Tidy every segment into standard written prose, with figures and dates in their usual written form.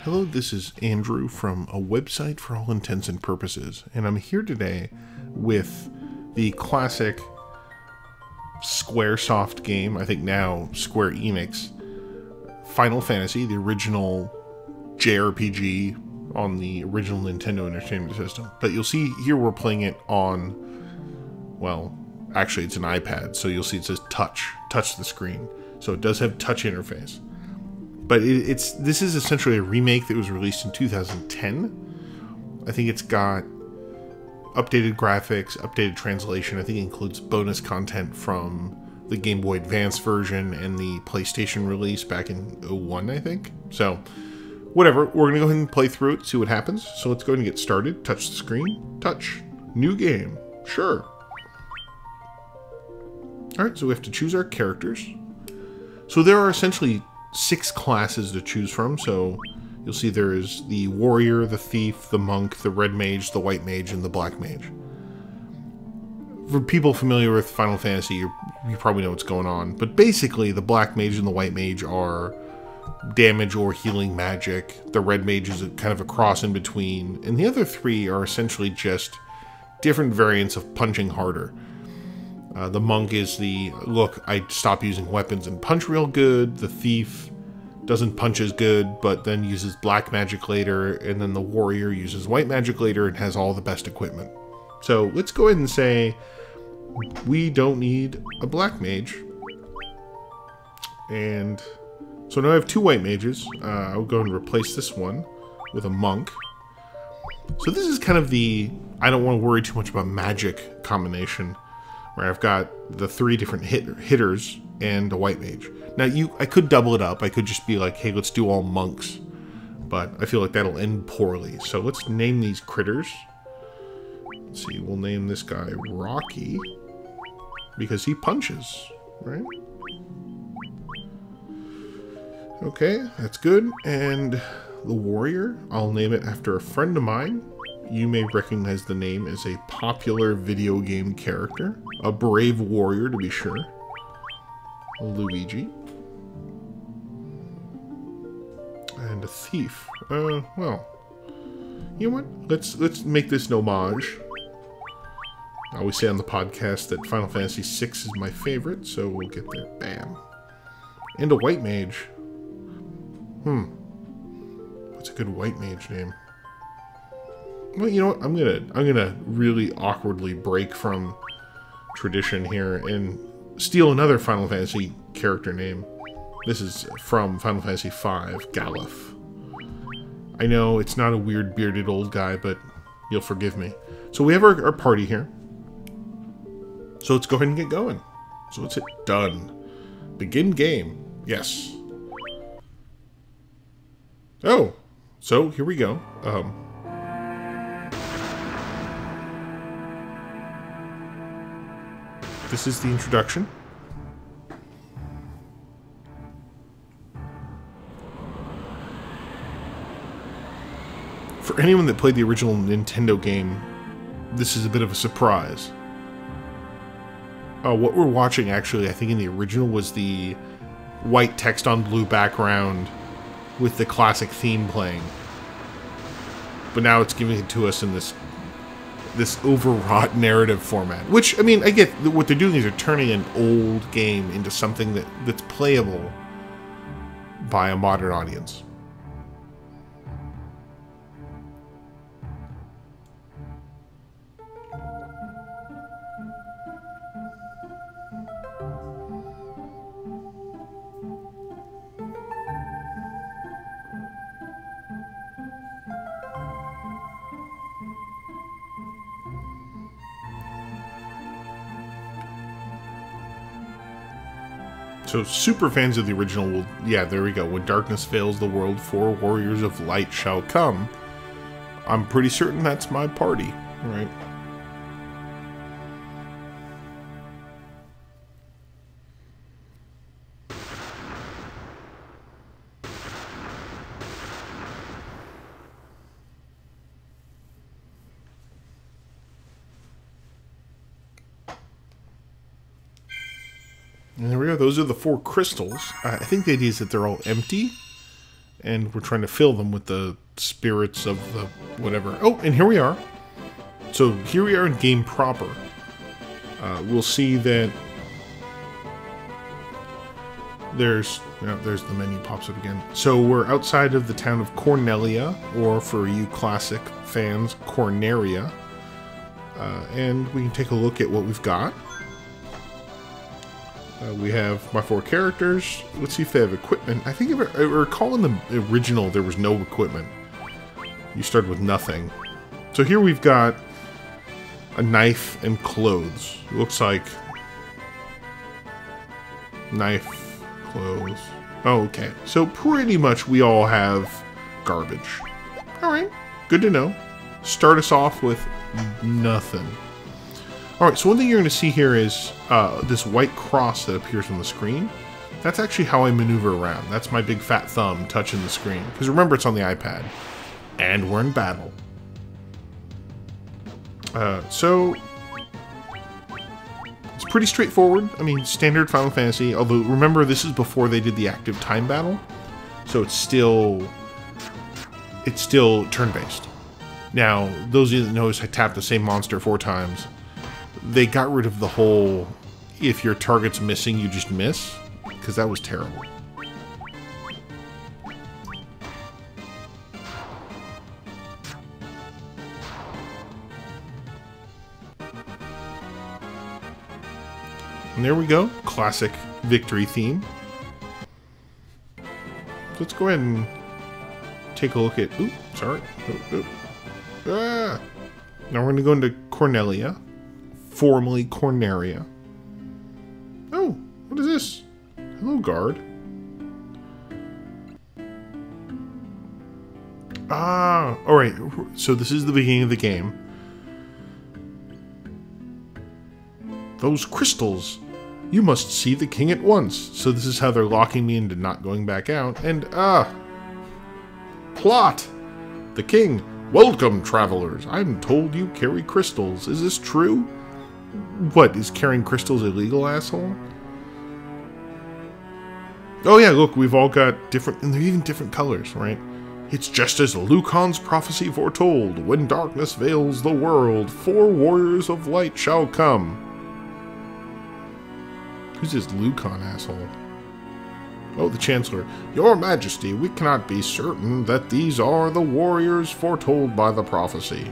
Hello, this is Andrew from a website for all intents and purposes, and I'm here today with the classic Squaresoft game, I think now SquareEnix, Final Fantasy, the original JRPG on the original Nintendo Entertainment System. But you'll see here we're playing it on, well, actually it's an iPad, so you'll see it says touch the screen. So it does have touch interface. But this is essentially a remake that was released in 2010. I think it's got updated graphics, updated translation. I think it includes bonus content from the Game Boy Advance version and the PlayStation release back in 2001, I think. So, whatever. We're going to go ahead and play through it, see what happens. So let's go ahead and get started. Touch the screen. Touch. New game. Sure. Alright, so we have to choose our characters. So there are essentially 6 classes to choose from, so you'll see there is the warrior, the thief, the monk, the red mage, the white mage, and the black mage. For people familiar with Final Fantasy, you probably know what's going on, but basically the black mage and the white mage are damage or healing magic. The red mage is kind of a cross in between, and the other 3 are essentially just different variants of punching harder. The monk is the, look, I stop using weapons and punch real good. The thief doesn't punch as good, but then uses black magic later. And then the warrior uses white magic later and has all the best equipment. So let's go ahead and say we don't need a black mage. And so now I have 2 white mages. I'll go and replace this one with a monk. So this is kind of the, I don't want to worry too much about magic combination, where I've got the 3 different hitters and a white mage. Now, I could double it up. I could just be like, hey, let's do all monks. But I feel like that'll end poorly. So let's name these critters. Let's see, we'll name this guy Rocky, because he punches, right? Okay, that's good. And the warrior, I'll name it after a friend of mine. You may recognize the name as a popular video game character. A brave warrior, to be sure. Luigi. And a thief. Well, you know what? Let's make this an homage. I always say on the podcast that Final Fantasy VI is my favorite, so we'll get there. Bam. And a white mage. What's a good white mage name? Well, you know what? I'm gonna really awkwardly break from tradition here and steal another Final Fantasy character name. This is from Final Fantasy V, Galuf. I know it's not a weird bearded old guy, but you'll forgive me. So we have our party here. So let's go ahead and get going. So let's hit done. Begin game. Yes. Oh, so here we go. This is the introduction. For anyone that played the original Nintendo game, this is a bit of a surprise. What we're watching, actually, I think in the original was the white text on blue background with the classic theme playing. But now it's giving it to us in this overwrought narrative format. Which, I mean, I get what they're doing is they're turning an old game into something that's playable by a modern audience. So super fans of the original will, yeah, there we go. When darkness fails the world, 4 warriors of light shall come. I'm pretty certain that's my party, right? And there we go. Those are the 4 crystals. I think the idea is that they're all empty. and we're trying to fill them with the spirits of the whatever. Oh, and here we are. So here we are in game proper. We'll see that there's the menu pops up again. So we're outside of the town of Cornelia, or for you classic fans, Corneria. And we can take a look at what we've got. We have my 4 characters. Let's see if they have equipment. I think if I recall in the original there was no equipment. You started with nothing. So here we've got a knife and clothes. Looks like knife, clothes. Oh, okay. So pretty much we all have garbage. Alright, good to know. Start us off with nothing. Alright, so one thing you're going to see here is this white cross that appears on the screen. That's actually how I maneuver around. That's my big fat thumb touching the screen. Because remember, it's on the iPad. And we're in battle. So it's pretty straightforward. I mean, standard Final Fantasy. Although, remember, this is before they did the active time battle. So it's still turn-based. Now, those of you that notice I tapped the same monster 4 times. They got rid of the whole, if your target's missing, you just miss, because that was terrible. And there we go, classic victory theme. Let's go ahead and take a look at, oops, sorry. Ah! Now we're going to go into Cornelia. Formerly Corneria. Oh, what is this? Hello, guard. Ah, alright. So this is the beginning of the game. Those crystals. You must see the king at once. So this is how they're locking me into not going back out. And, plot! The king. Welcome, travelers. I'm told you carry crystals. Is this true? What, is carrying crystals illegal, asshole? Oh yeah, look, we've all got different, and they're even different colors, right? It's just as Lucan's prophecy foretold. When darkness veils the world, 4 warriors of light shall come. Who's this Lucan, asshole? Oh, the Chancellor. Your Majesty, we cannot be certain that these are the warriors foretold by the prophecy.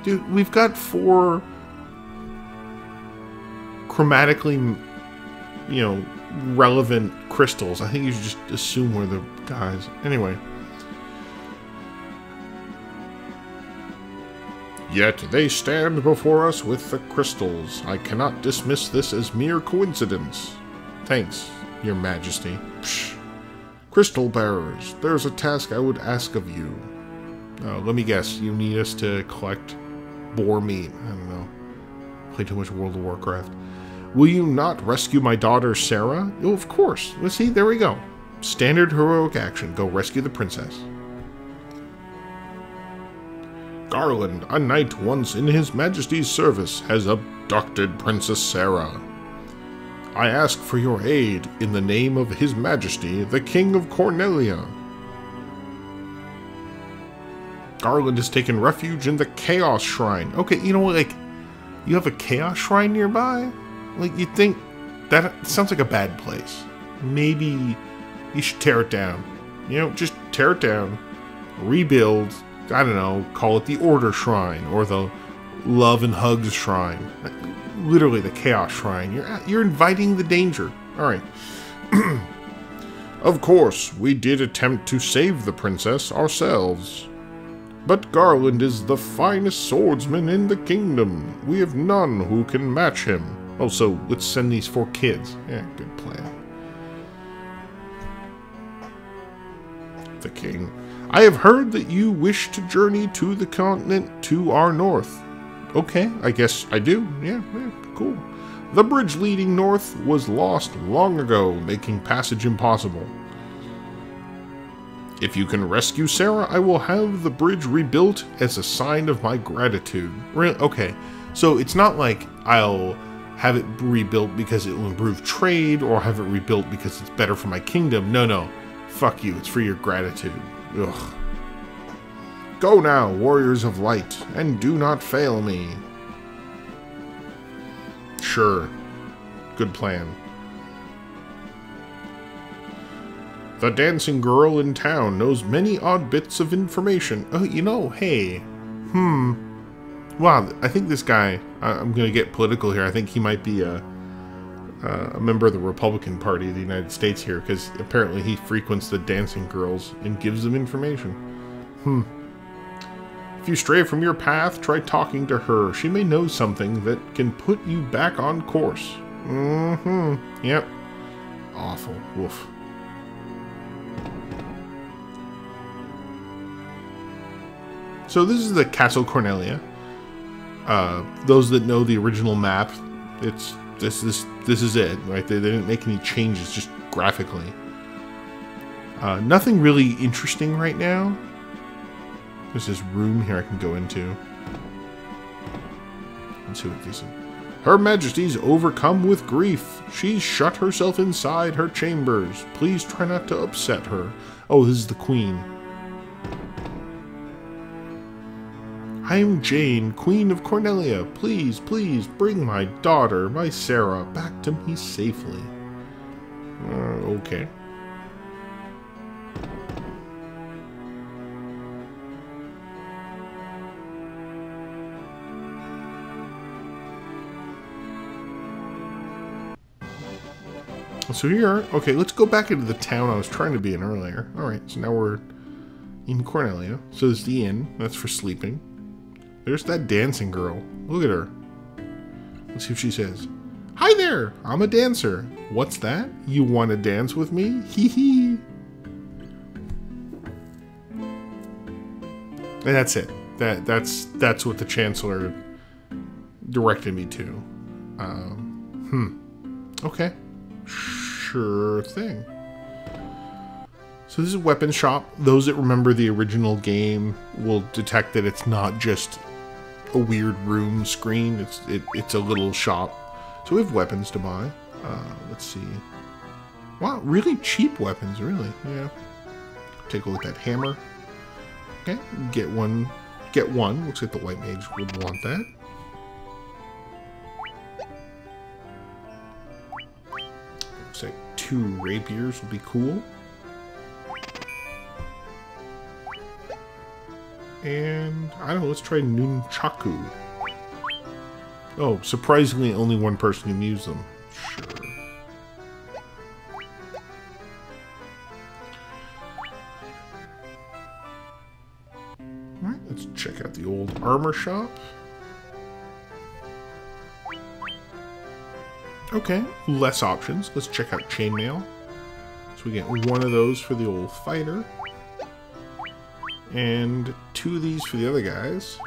Dude, we've got 4... chromatically, you know, relevant crystals. I think you should just assume we're the guys. Anyway. Yet they stand before us with the crystals. I cannot dismiss this as mere coincidence. Thanks, Your Majesty. Psh. Crystal bearers, there's a task I would ask of you. Let me guess, you need us to collect boar meat. I don't know. Play too much World of Warcraft. Will you not rescue my daughter, Sarah? Oh, of course. Let's see, there we go. Standard heroic action. Go rescue the princess. Garland, a knight once in his majesty's service, has abducted Princess Sarah. I ask for your aid in the name of his majesty, the King of Cornelia. Garland has taken refuge in the Chaos Shrine. Okay, you know what, like, you have a Chaos Shrine nearby? Like, you'd think that sounds like a bad place. Maybe you should tear it down. You know, just tear it down. Rebuild. I don't know. Call it the Order Shrine or the Love and Hugs Shrine. Literally the Chaos Shrine. You're inviting the danger. Alright. Of course, we did attempt to save the princess ourselves. But Garland is the finest swordsman in the kingdom. We have none who can match him. Oh, so let's send these 4 kids. Yeah, good plan. The king. I have heard that you wish to journey to the continent to our north. Okay, I guess I do. Yeah, cool. The bridge leading north was lost long ago, making passage impossible. If you can rescue Sarah, I will have the bridge rebuilt as a sign of my gratitude. Okay, so it's not like I'll have it rebuilt because it will improve trade, or have it rebuilt because it's better for my kingdom. No. Fuck you, it's for your gratitude. Ugh. Go now, warriors of light, and do not fail me. Sure. Good plan. The dancing girl in town knows many odd bits of information. Oh, you know, hey. Wow, I think this guy, I'm gonna get political here, I think he might be a member of the Republican Party of the United States here, because apparently he frequents the dancing girls and gives them information. If you stray from your path, try talking to her. She may know something that can put you back on course. Yep. Awful. Woof. So this is the Castle Cornelia. Those that know the original map, it's this is it, right? They didn't make any changes, just graphically. Nothing really interesting right now. There's this room here I can go into. Let's see what these are. Her Majesty's overcome with grief. She's shut herself inside her chambers. Please try not to upset her. Oh, this is the Queen. I am Jane, Queen of Cornelia. Please, please bring my daughter, my Sarah, back to me safely. Okay. So here, okay, let's go back into the town I was trying to be in earlier. Alright, so now we're in Cornelia. So there's the inn, that's for sleeping. There's that dancing girl. Look at her. Let's see what she says. Hi there, I'm a dancer. What's that? You want to dance with me? Hee hee. And that's it. That's what the Chancellor directed me to. Okay. Sure thing. So this is a weapon shop. Those that remember the original game will detect that it's not just a weird room screen. It's a little shop. So we have weapons to buy. Let's see. Wow, really cheap weapons, really. Yeah. Take a look at that hammer. Okay, get one. Get one. Looks like the white mage would want that. Looks like 2 rapiers would be cool. And, I don't know, let's try nunchaku. Oh, surprisingly, only one person can use them. Sure. Alright, let's check out the old armor shop. Okay, less options. Let's check out chainmail. So we get one of those for the old fighter. And 2 of these for the other guys.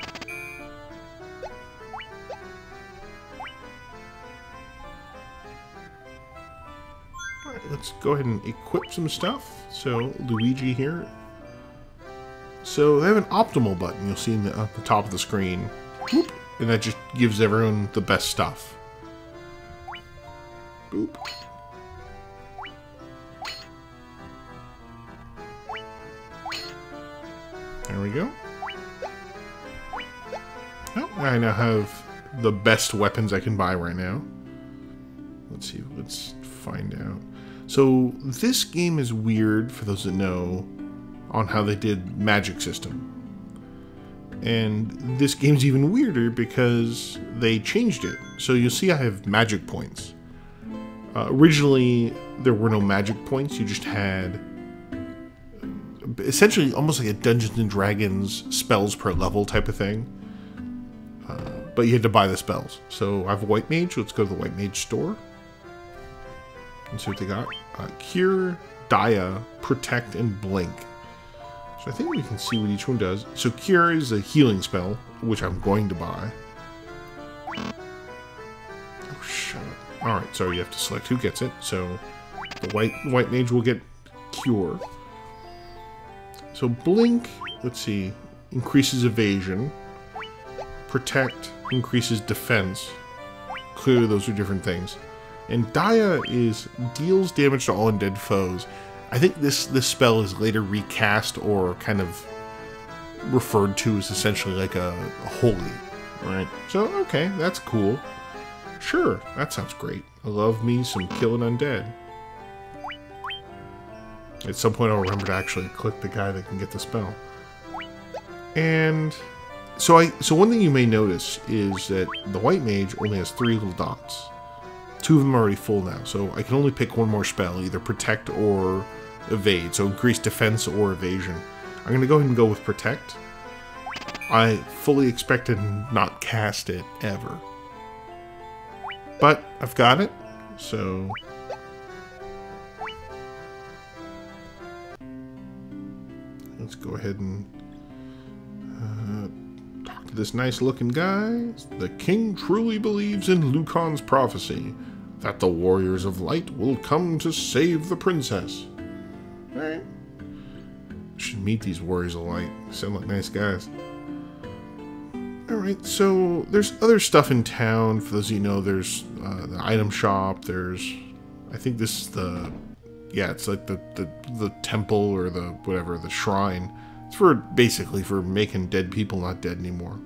Alright, let's go ahead and equip some stuff. So, Luigi here. So, they have an optimal button you'll see at the top of the screen. Boop, and that just gives everyone the best stuff. Boop. There we go. Oh, I now have the best weapons I can buy right now. Let's see, let's find out. So, this game is weird, for those that know, on how they did magic system. And this game's even weirder because they changed it. So you'll see I have magic points. Originally, there were no magic points, you just had essentially almost like a Dungeons and Dragons spells per level type of thing. But you had to buy the spells. So I have a white mage, let's go to the white mage store. Let's see what they got. Cure, Dia, Protect, and Blink. So I think we can see what each one does. So Cure is a healing spell, which I'm going to buy. Oh, shut up. Alright, so you have to select who gets it. So the white mage will get Cure. So Blink, let's see, increases evasion. Protect increases defense. Clearly those are different things. And Dia is deals damage to all undead foes. I think this spell is later recast or kind of referred to as essentially like a holy, right? So, okay, that's cool. Sure, that sounds great. I love me some killing undead. At some point I'll remember to actually click the guy that can get the spell. And so one thing you may notice is that the white mage only has 3 little dots. 2 of them are already full now, so I can only pick one more spell, either protect or evade, so increase defense or evasion. I'm going to go ahead and go with protect. I fully expect to not cast it ever. But I've got it, so... let's go ahead and talk to this nice looking guy. The king truly believes in Lucan's prophecy that the warriors of light will come to save the princess. Alright. Should meet these warriors of light. Sound like nice guys. Alright, so there's other stuff in town. For those of you who know, there's the item shop. There's, I think this is the, yeah, it's like the temple or the whatever, the shrine. It's for basically for making dead people not dead anymore.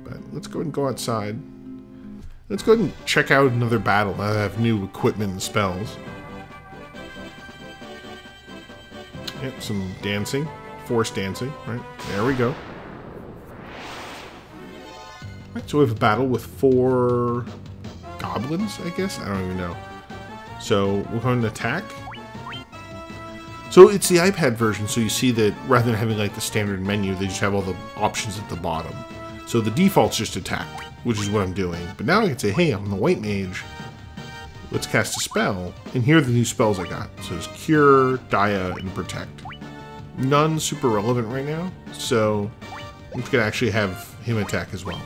But let's go ahead and go outside. Let's go ahead and check out another battle now that I have new equipment and spells. Yep, some dancing. Forced dancing, right? There we go. Right, so we have a battle with 4 goblins, I guess? I don't even know. So we're going to attack. So it's the iPad version, so you see that rather than having like the standard menu, they just have all the options at the bottom. So the default's just attack, which is what I'm doing. But now I can say, hey, I'm the white mage. Let's cast a spell. And here are the new spells I got. So it's Cure, Dia, and Protect. None super relevant right now, so I'm just going to actually have him attack as well.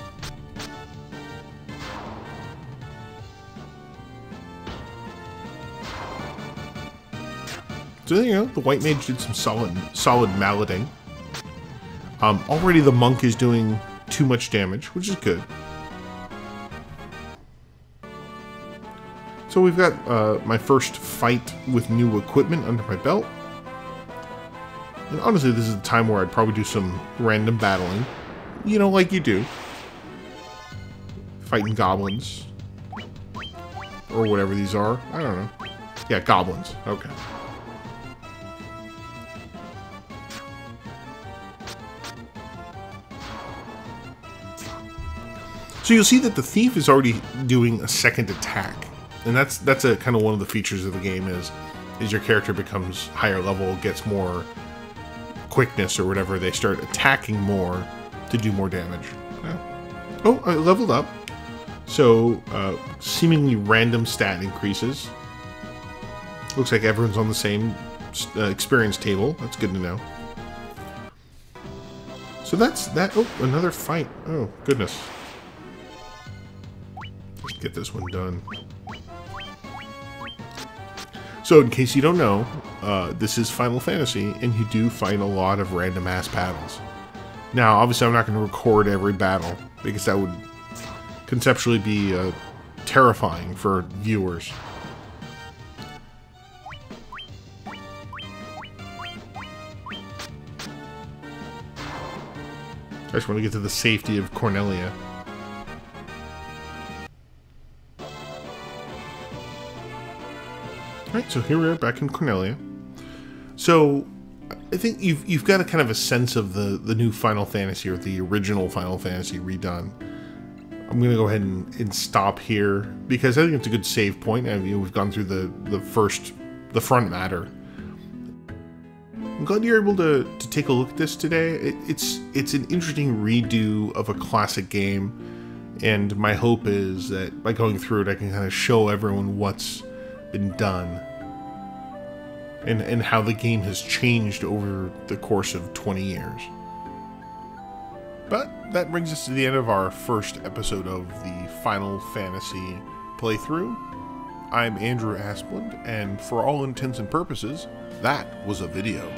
So, you know, the white mage did some solid malleting. Already the monk is doing too much damage, which is good. So we've got my first fight with new equipment under my belt. And honestly, this is the time where I'd probably do some random battling. You know, like you do. Fighting goblins. Or whatever these are. I don't know. Yeah, goblins. Okay. So you'll see that the thief is already doing a second attack. And that's a kind of one of the features of the game is your character becomes higher level, gets more quickness or whatever, they start attacking more to do more damage. Oh, I leveled up. So, seemingly random stat increases. Looks like everyone's on the same experience table. That's good to know. So that's that. Oh, another fight. Oh, goodness. Let's get this one done. So, in case you don't know, this is Final Fantasy, and you do fight a lot of random-ass battles. Now, obviously, I'm not going to record every battle, because that would conceptually be terrifying for viewers. I just want to get to the safety of Cornelia. Alright, so here we are back in Cornelia. So, I think you've got a kind of a sense of the new Final Fantasy, or the original Final Fantasy redone. I'm going to go ahead and stop here, because I think it's a good save point. I mean, we've gone through the front matter. I'm glad you're able to take a look at this today. It's an interesting redo of a classic game, and my hope is that by going through it, I can kind of show everyone what's been done and how the game has changed over the course of 20 years. But that brings us to the end of our first episode of the Final Fantasy playthrough. I'm Andrew Asplund, and for all intents and purposes, that was a video.